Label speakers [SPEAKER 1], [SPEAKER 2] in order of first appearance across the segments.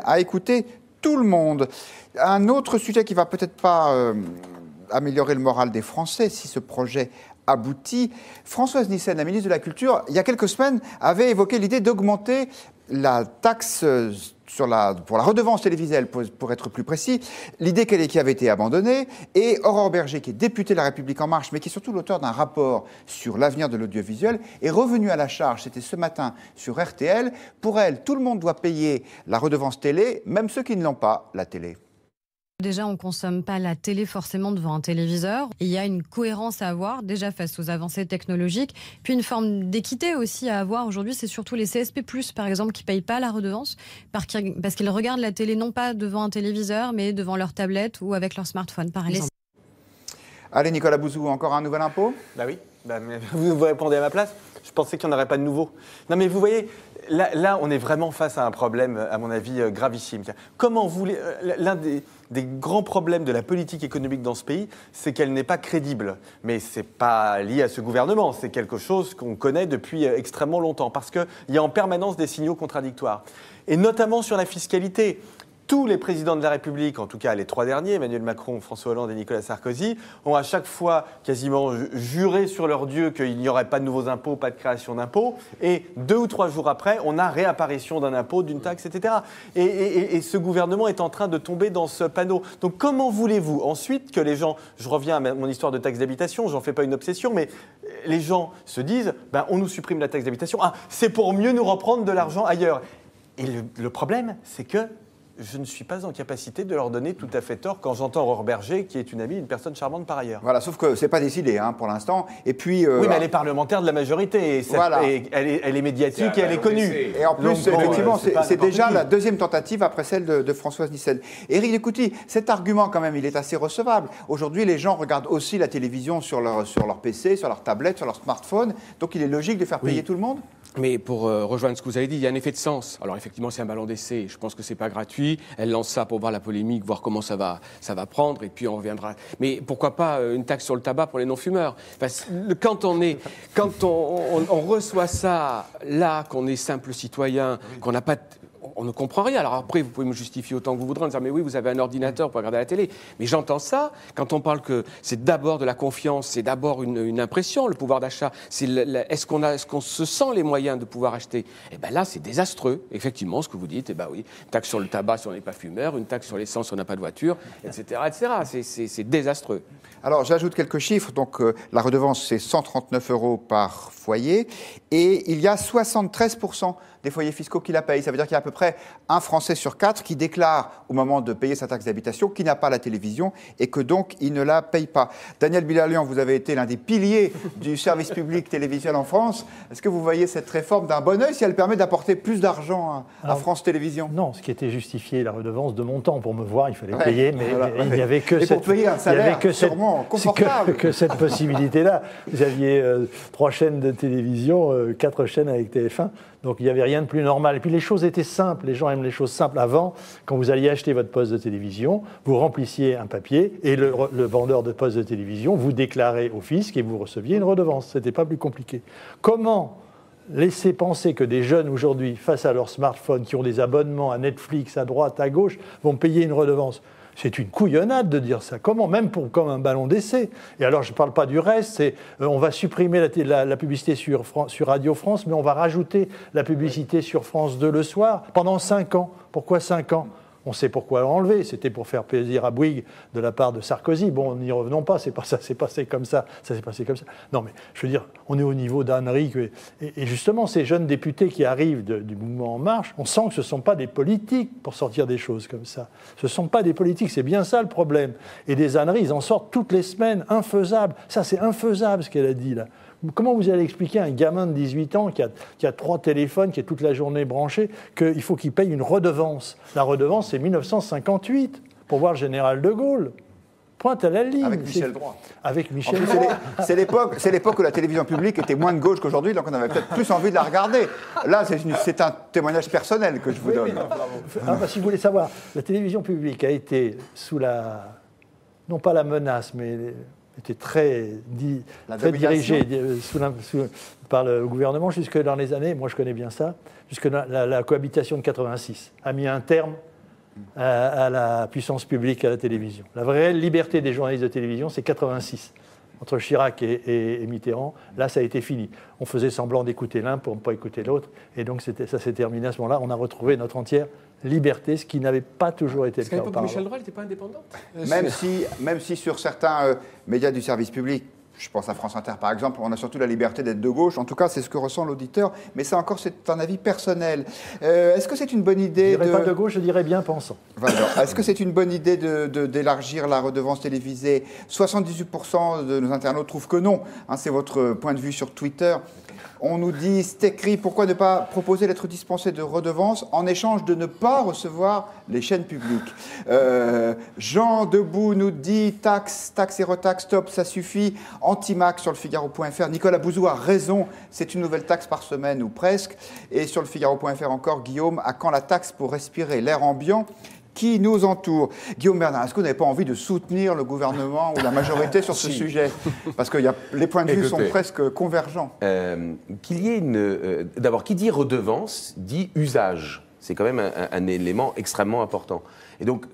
[SPEAKER 1] à écouter tout le monde. Un autre sujet qui va peut-être pas améliorer le moral des Français si ce projet aboutit. Françoise Nyssen, la ministre de la Culture, il y a quelques semaines, avait évoqué l'idée d'augmenter la taxe pour la redevance télévisuelle, pour être plus précis, l'idée qui avait été abandonnée, et Aurore Bergé, qui est députée de La République En Marche, mais qui est surtout l'auteur d'un rapport sur l'avenir de l'audiovisuel, est revenue à la charge, c'était ce matin sur RTL. Pour elle, tout le monde doit payer la redevance télé, même ceux qui ne l'ont pas, la télé.
[SPEAKER 2] Déjà, on ne consomme pas la télé forcément devant un téléviseur. Il y a une cohérence à avoir, déjà face aux avancées technologiques, puis une forme d'équité aussi à avoir. Aujourd'hui, c'est surtout les CSP+, par exemple, qui ne payent pas la redevance, parce qu'ils regardent la télé non pas devant un téléviseur, mais devant leur tablette ou avec leur smartphone, par exemple.
[SPEAKER 1] Allez, Nicolas Bouzou, encore un nouvel impôt ?
[SPEAKER 3] Bah oui, mais vous répondez à ma place. Je pensais qu'il n'y en aurait pas de nouveau. Non mais vous voyez, là on est vraiment face à un problème, à mon avis, gravissime. Comment l'un des grands problèmes de la politique économique dans ce pays, c'est qu'elle n'est pas crédible. Mais ce n'est pas lié à ce gouvernement, c'est quelque chose qu'on connaît depuis extrêmement longtemps, parce qu'il y a en permanence des signaux contradictoires. Et notamment sur la fiscalité. Tous les présidents de la République, en tout cas les trois derniers, Emmanuel Macron, François Hollande et Nicolas Sarkozy, ont à chaque fois quasiment juré sur leur Dieu qu'il n'y aurait pas de nouveaux impôts, pas de création d'impôts. Et 2 ou 3 jours après, on a réapparition d'un impôt, d'une taxe, etc. Et ce gouvernement est en train de tomber dans ce panneau. Donc comment voulez-vous ensuite que les gens, je reviens à mon histoire de taxe d'habitation, j'en fais pas une obsession, mais les gens se disent, on nous supprime la taxe d'habitation, c'est pour mieux nous reprendre de l'argent ailleurs. Et le problème, c'est que je ne suis pas en capacité de leur donner tout à fait tort quand j'entends Aurore Bergé, qui est une amie, une personne charmante par ailleurs.
[SPEAKER 1] Voilà, sauf que ce n'est pas décidé pour l'instant. Et puis,
[SPEAKER 3] oui, mais elle est parlementaire de la majorité. Et voilà. Et elle est médiatique et elle est connue.
[SPEAKER 1] Et en plus, effectivement, c'est déjà la deuxième tentative après celle de Françoise Nyssen. Éric Licoty, cet argument, quand même, il est assez recevable. Aujourd'hui, les gens regardent aussi la télévision sur leur PC, sur leur tablette, sur leur smartphone. Donc, il est logique de faire payer tout le monde ?
[SPEAKER 4] Mais pour rejoindre ce que vous avez dit, il y a un effet de sens. Alors effectivement, c'est un ballon d'essai. Je pense que c'est pas gratuit. Elle lance ça pour voir la polémique, voir comment ça va prendre, et puis on reviendra. Mais pourquoi pas une taxe sur le tabac pour les non-fumeurs ? Quand on reçoit ça là, qu'on est simple citoyen, qu'on n'a pas on ne comprend rien. Alors après, vous pouvez me justifier autant que vous voudrez en disant mais oui, vous avez un ordinateur pour regarder la télé. Mais j'entends ça quand on parle que c'est d'abord de la confiance, c'est d'abord une impression, le pouvoir d'achat. Est-ce qu'on se sent les moyens de pouvoir acheter ? Eh bien là, c'est désastreux. Effectivement, ce que vous dites, oui, une taxe sur le tabac si on n'est pas fumeur, une taxe sur l'essence si on n'a pas de voiture, etc. C'est désastreux.
[SPEAKER 1] Alors, j'ajoute quelques chiffres. Donc, la redevance, c'est 139 € par foyer. Et il y a 73% des foyers fiscaux qui la payent. Ça veut dire qu'il y a à peu près un Français sur 4 qui déclare au moment de payer sa taxe d'habitation qu'il n'a pas la télévision et que donc il ne la paye pas. Daniel Bilalian, vous avez été l'un des piliers du service public télévisuel en France. Est-ce que vous voyez cette réforme d'un bon œil si elle permet d'apporter plus d'argent à France Télévisions ?
[SPEAKER 5] Non, ce qui était justifié, la redevance de mon temps. Pour me voir, il fallait payer, mais il n'y avait que
[SPEAKER 1] pour payer un salaire sûrement confortable.
[SPEAKER 5] Que cette possibilité-là. Vous aviez 3 chaînes de télévision, 4 chaînes avec TF1. Donc il n'y avait rien de plus normal. Et puis les choses étaient simples, les gens aiment les choses simples. Avant, quand vous alliez acheter votre poste de télévision, vous remplissiez un papier et le vendeur de poste de télévision vous déclarait au fisc et vous receviez une redevance. Ce n'était pas plus compliqué. Comment laisser penser que des jeunes aujourd'hui, face à leur smartphone, qui ont des abonnements à Netflix, à droite, à gauche, vont payer une redevance ? C'est une couillonnade de dire ça. Comment ? Même comme un ballon d'essai. Et alors, je ne parle pas du reste, on va supprimer la publicité sur Radio France, mais on va rajouter la publicité sur France 2 le soir pendant 5 ans. Pourquoi 5 ans ? On sait pourquoi l'enlever. C'était pour faire plaisir à Bouygues de la part de Sarkozy. Bon, n'y revenons pas, c'est pas ça, c'est passé comme ça, ça s'est passé comme ça. Non, mais je veux dire, on est au niveau d'ânerie. Et justement, ces jeunes députés qui arrivent du mouvement En Marche, on sent que ce ne sont pas des politiques pour sortir des choses comme ça. Ce ne sont pas des politiques, c'est bien ça le problème. Et des âneries, ils en sortent toutes les semaines, infaisables. Ça, c'est infaisable ce qu'elle a dit là. Comment vous allez expliquer à un gamin de 18 ans qui a 3 téléphones, qui est toute la journée branché, qu'il faut qu'il paye une redevance ? La redevance, c'est 1958, pour voir le général de Gaulle. Pointe à la ligne.
[SPEAKER 1] Avec Michel Droit.
[SPEAKER 5] Avec Michel Droit.
[SPEAKER 1] C'est l'époque où la télévision publique était moins de gauche qu'aujourd'hui, donc on avait peut-être plus envie de la regarder. Là, c'est un témoignage personnel que je vous donne.
[SPEAKER 5] Si vous voulez savoir, la télévision publique a été sous non pas la menace, mais était très dirigée par le gouvernement jusque dans les années, moi je connais bien ça, jusque dans la cohabitation de 86, a mis un terme à la puissance publique à la télévision. La vraie liberté des journalistes de télévision, c'est 86. Entre Chirac et Mitterrand, là, ça a été fini. On faisait semblant d'écouter l'un pour ne pas écouter l'autre, et donc ça s'est terminé à ce moment-là. On a retrouvé notre entière liberté, ce qui n'avait pas toujours été le cas auparavant.
[SPEAKER 4] Michel Droit n'était pas indépendante.
[SPEAKER 1] Même si sur certains médias du service public, je pense à France Inter par exemple, on a surtout la liberté d'être de gauche. En tout cas, c'est ce que ressent l'auditeur. Mais ça encore, c'est un avis personnel. Est-ce que c'est une bonne idée
[SPEAKER 5] Je ne dirais pas de gauche, je dirais bien pensant.
[SPEAKER 1] Est-ce que c'est une bonne idée d'élargir la redevance télévisée? 78% de nos internautes trouvent que non. C'est votre point de vue sur Twitter. On nous dit, c'est écrit, pourquoi ne pas proposer d'être dispensé de redevance en échange de ne pas recevoir les chaînes publiques? Jean Debout nous dit, taxe et retaxe, stop, ça suffit. Anti-Mac sur le Figaro.fr. Nicolas Bouzou a raison, c'est une nouvelle taxe par semaine ou presque. Et sur le Figaro.fr encore, Guillaume, à quand la taxe pour respirer l'air ambiant qui nous entoure? Guillaume Bernard, est-ce que vous n'avez pas envie de soutenir le gouvernement ou la majorité sur ce sujet? Parce que les points de vue sont presque convergents.
[SPEAKER 6] Qu'il y ait d'abord, qui dit redevance, dit usage. C'est quand même un élément extrêmement important. Et donc,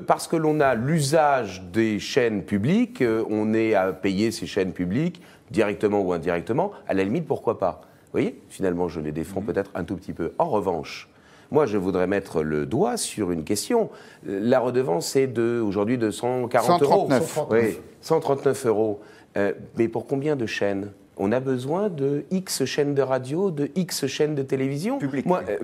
[SPEAKER 6] parce que l'on a l'usage des chaînes publiques, on est à payer ces chaînes publiques, directement ou indirectement, à la limite, pourquoi pas? Vous voyez, finalement, je les défends peut-être un tout petit peu. En revanche, moi, je voudrais mettre le doigt sur une question. La redevance est aujourd'hui de 140 euros. 139 euros. Mais pour combien de chaînes? On a besoin de X chaînes de radio, de X chaînes de télévision.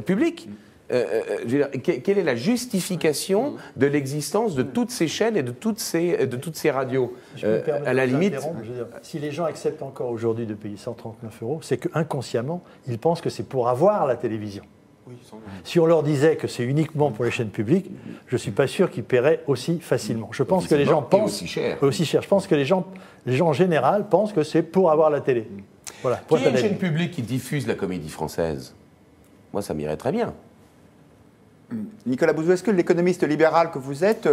[SPEAKER 6] Public. Je veux dire, quelle est la justification de l'existence de toutes ces chaînes et de toutes ces radios? À la limite,
[SPEAKER 5] si les gens acceptent encore aujourd'hui de payer 139 euros, c'est qu'inconsciemment, ils pensent que c'est pour avoir la télévision. Oui, si on leur disait que c'est uniquement pour les chaînes publiques, je ne suis pas sûr qu'ils paieraient aussi facilement. Je pense que les gens pensent aussi cher. Je pense que les gens en général pensent que c'est pour avoir la télé. Voilà.
[SPEAKER 6] Qu'il y ait une chaîne publique qui diffuse la comédie française, moi ça m'irait très bien.
[SPEAKER 1] Nicolas Bouzou, est-ce que l'économiste libéral que vous êtes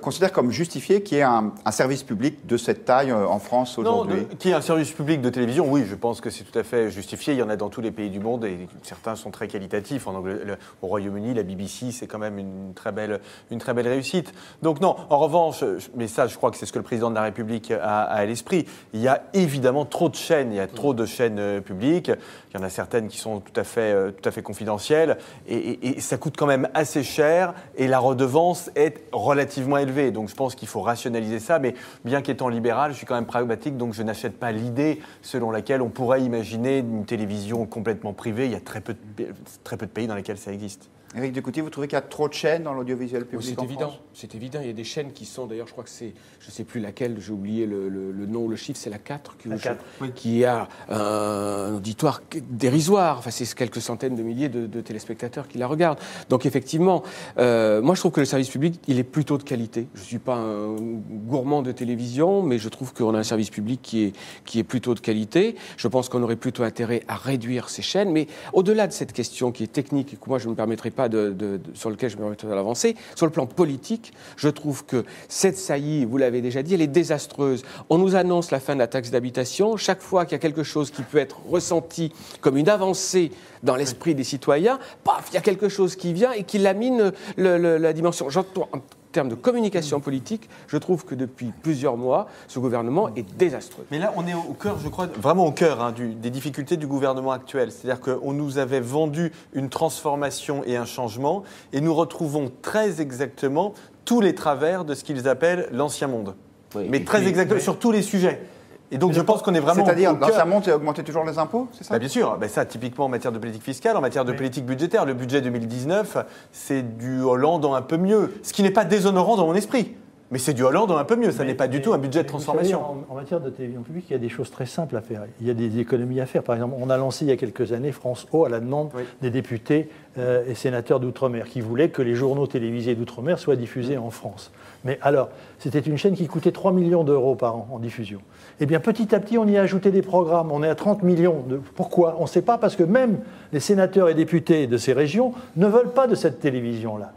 [SPEAKER 1] considère comme justifié qu'il y ait un service public de cette taille en France aujourd'hui?
[SPEAKER 3] Non, qu'il y ait un service public de télévision, oui, je pense que c'est tout à fait justifié. Il y en a dans tous les pays du monde et certains sont très qualitatifs. Au Royaume-Uni, la BBC, c'est quand même une très belle réussite. Donc non, en revanche, mais ça, je crois que c'est ce que le président de la République a à l'esprit. Il y a évidemment trop de chaînes. Il y a trop de chaînes publiques. Il y en a certaines qui sont tout à fait confidentielles et ça coûte quand même assez cher et la redevance est relativement élevée. Donc je pense qu'il faut rationaliser ça, mais bien qu'étant libéral, je suis quand même pragmatique, donc je n'achète pas l'idée selon laquelle on pourrait imaginer une télévision complètement privée. Il y a très peu de pays dans lesquels ça existe.
[SPEAKER 1] Éric Ducoutier, vous trouvez qu'il y a trop de chaînes dans l'audiovisuel public en France?
[SPEAKER 4] C'est évident. Il y a des chaînes qui sont, d'ailleurs, je crois que c'est, je ne sais plus laquelle, j'ai oublié le nom, le chiffre, c'est la 4, qui a un auditoire dérisoire. Enfin, c'est quelques centaines de milliers de téléspectateurs qui la regardent. Donc, effectivement, moi, je trouve que le service public, il est plutôt de qualité. Je ne suis pas un gourmand de télévision, mais je trouve qu'on a un service public qui est plutôt de qualité. Je pense qu'on aurait plutôt intérêt à réduire ces chaînes. Mais au-delà de cette question qui est technique et que moi, je ne me permettrai pas sur lequel je me permettrai d'avancer, sur le plan politique, je trouve que cette saillie, vous l'avez déjà dit, elle est désastreuse. On nous annonce la fin de la taxe d'habitation. Chaque fois qu'il y a quelque chose qui peut être ressenti comme une avancée dans l'esprit des citoyens, paf, il y a quelque chose qui vient et qui lamine la dimension. J'entends en termes de communication politique, je trouve que depuis plusieurs mois, ce gouvernement est désastreux.
[SPEAKER 3] Mais là, on est au cœur, je crois, vraiment au cœur des difficultés du gouvernement actuel. C'est-à-dire qu'on nous avait vendu une transformation et un changement, et nous retrouvons très exactement tous les travers de ce qu'ils appellent l'ancien monde. Oui, mais très exactement, sur tous les sujets. Et donc, je pense qu'on est vraiment.
[SPEAKER 1] C'est-à-dire, l'ancien monde, c'est augmenter toujours les impôts, c'est ça?
[SPEAKER 3] Bien sûr. Ça, typiquement en matière de politique fiscale, en matière de politique budgétaire. Le budget 2019, c'est du Hollande en un peu mieux. Ce qui n'est pas déshonorant dans mon esprit. Mais c'est du Hollande en un peu mieux. Ça n'est pas du tout un budget de transformation.
[SPEAKER 5] Savez, en matière de télévision publique, il y a des choses très simples à faire. Il y a des économies à faire. Par exemple, on a lancé il y a quelques années France O à la demande des députés et sénateurs d'outre-mer qui voulaient que les journaux télévisés d'outre-mer soient diffusés en France. Mais alors, c'était une chaîne qui coûtait 3 millions d'euros par an en diffusion. Eh bien, petit à petit, on y a ajouté des programmes. On est à 30 millions. Pourquoi? On ne sait pas, parce que même les sénateurs et députés de ces régions ne veulent pas de cette télévision-là.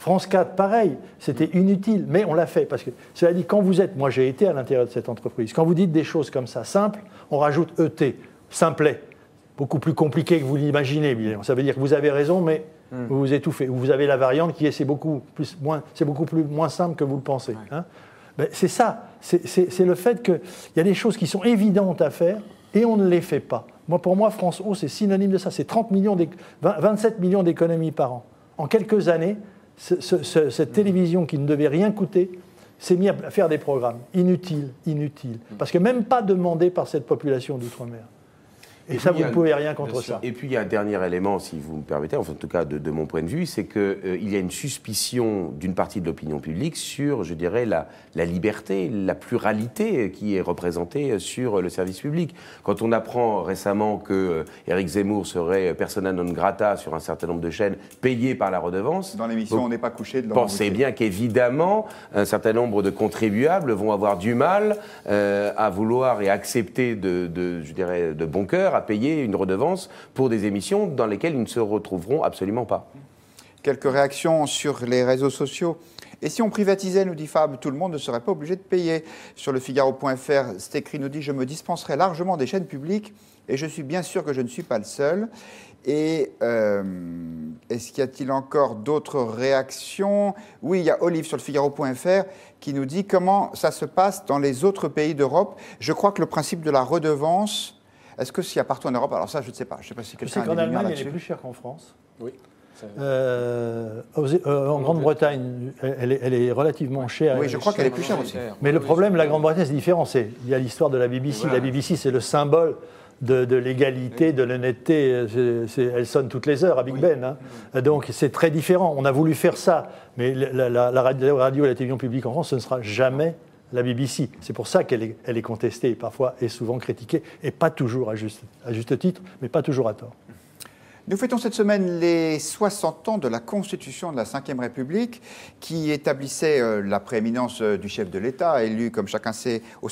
[SPEAKER 5] France 4, pareil, c'était inutile, mais on l'a fait. Parce que, cela dit, quand vous êtes, moi j'ai été à l'intérieur de cette entreprise, quand vous dites des choses comme ça, simples, on rajoute ET, simplet, beaucoup plus compliqué que vous l'imaginez, évidemment. Ça veut dire que vous avez raison, mais vous vous étouffez. Ou vous avez la variante qui est c'est beaucoup moins simple que vous le pensez. Hein. Ben, c'est ça, c'est le fait qu'il y a des choses qui sont évidentes à faire et on ne les fait pas. Pour moi, France Ô, c'est synonyme de ça. C'est 27 millions d'économies par an. En quelques années, cette télévision qui ne devait rien coûter s'est mise à faire des programmes inutiles. Parce que même pas demandés par cette population d'outre-mer. Et ça, vous ne pouvez rien contre ça.
[SPEAKER 6] Et puis, il y a un dernier élément, si vous me permettez, enfin, en tout cas de mon point de vue, c'est qu'il y a une suspicion d'une partie de l'opinion publique sur, je dirais, la liberté, la pluralité qui est représentée sur le service public. Quand on apprend récemment que Éric Zemmour serait persona non grata sur un certain nombre de chaînes payées par la redevance...
[SPEAKER 1] Dans l'émission, on n'est pas couché de
[SPEAKER 6] Pensez bien qu'évidemment, un certain nombre de contribuables vont avoir du mal à vouloir et accepter je dirais, de bon cœur à payer une redevance pour des émissions dans lesquelles ils ne se retrouveront absolument pas.
[SPEAKER 1] Quelques réactions sur les réseaux sociaux. Et si on privatisait, nous dit Fab, tout le monde ne serait pas obligé de payer. Sur le Figaro.fr, c'est écrit, nous dit « Je me dispenserai largement des chaînes publiques et je suis bien sûr que je ne suis pas le seul ». Et est-ce qu'il y a-t-il encore d'autres réactions? Oui, il y a Olive sur le Figaro.fr qui nous dit comment ça se passe dans les autres pays d'Europe. Je crois que le principe de la redevance... Est-ce que s'il y a partout en Europe, alors ça je ne sais pas, je ne sais pas si quelqu'un a
[SPEAKER 5] qu'en Allemagne, elle est plus chère qu'en France. Oui. En Grande-Bretagne, elle est relativement chère.
[SPEAKER 1] Oui, je crois qu'elle est plus chère aussi.
[SPEAKER 5] Mais le problème, la Grande-Bretagne, c'est différent. Il y a l'histoire de la BBC. Voilà. La BBC, c'est le symbole de l'égalité, de l'honnêteté. Elle sonne toutes les heures à Big Ben. Hein. Donc c'est très différent. On a voulu faire ça, mais la radio et la télévision publique en France, ce ne sera jamais la BBC. C'est pour ça qu'elle est contestée et parfois et souvent critiquée, et pas toujours à juste titre, mais pas toujours à tort.
[SPEAKER 1] Nous fêtons cette semaine les 60 ans de la Constitution de la Ve République qui établissait la prééminence du chef de l'État, élu, comme chacun sait, au